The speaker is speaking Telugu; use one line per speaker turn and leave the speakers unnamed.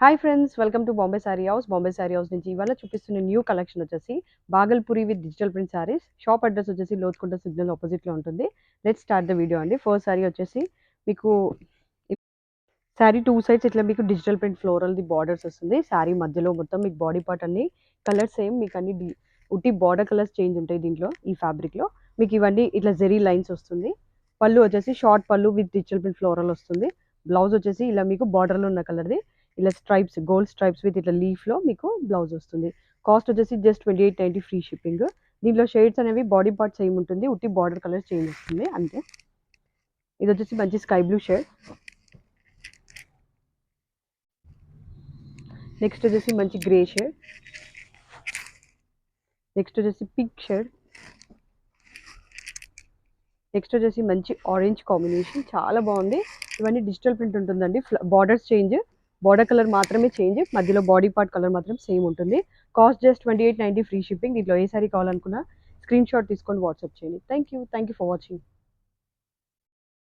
Hi friends, welcome to Bombay sorry house. Bombay sorry house నుంచి ఇవాళ చూపిస్తున్న న్యూ కలెక్షన్ వచ్చేసి Bhagalpuri with digital print saris. Shop address వచ్చేసి లోతుకుంట సిగ్నల్ ఆపోజిట్లో ఉంటుంది. లెట్స్ స్టార్ట్ ద వీడియో అండి. ఫస్ట్ సారీ వచ్చేసి మీకు సారీ టూ సైడ్స్ ఇట్లా మీకు digital print floral the borders వస్తుంది. సారీ మధ్యలో మొత్తం మీకు బాడీ పార్ట్ అన్ని కలర్స్ సేమ్, మీకు అన్ని ఉట్టి బార్డర్ కలర్స్ చేంజ్ ఉంటాయి దీంట్లో. ఈ ఫ్యాబ్రిక్లో మీకు ఇవన్నీ ఇట్లా జెరీ లైన్స్ వస్తుంది. పళ్ళు వచ్చేసి షార్ట్ పళ్ళు విత్ డిజిటల్ ప్రింట్ ఫ్లోరల్ వస్తుంది. బ్లౌజ్ వచ్చేసి ఇలా మీకు బార్డర్లో ఉన్న కలర్ది ఇలా స్ట్రైప్స్, గోల్డ్ స్ట్రైప్స్ విత్ ఇట్లా లీఫ్లో మీకు బ్లౌజ్ వస్తుంది. కాస్ట్ వచ్చేసి జస్ట్ 2890 ఫ్రీ షిప్పింగ్. దీంట్లో షేడ్స్ అనేవి బాడీ పార్ట్ సేమ్ ఉంటుంది, ఉట్టి బార్డర్ కలర్ చేంజ్ వస్తుంది అంతే. ఇది వచ్చేసి మంచి స్కై బ్లూ షేడ్. నెక్స్ట్ వచ్చేసి మంచి గ్రే షేడ్. నెక్స్ట్ వచ్చేసి పింక్ షేడ్. నెక్స్ట్ వచ్చేసి మంచి ఆరెంజ్ కాంబినేషన్, చాలా బాగుంది. ఇవన్నీ డిజిటల్ ప్రింట్ ఉంటుందండి. బార్డర్స్ చేంజ్, బార్డర్ కలర్ మాత్రమే చేంజ్, మధ్యలో బాడీ పార్ట్ కలర్ మాత్రం సేమ్ ఉంటుంది. Cost just 2890 free shipping. దీంట్లో ఏ సారీ కావాలనుకున్నా స్క్రీన్ షాట్ తీసుకొని వాట్సాప్ చేయండి. Thank you for watching.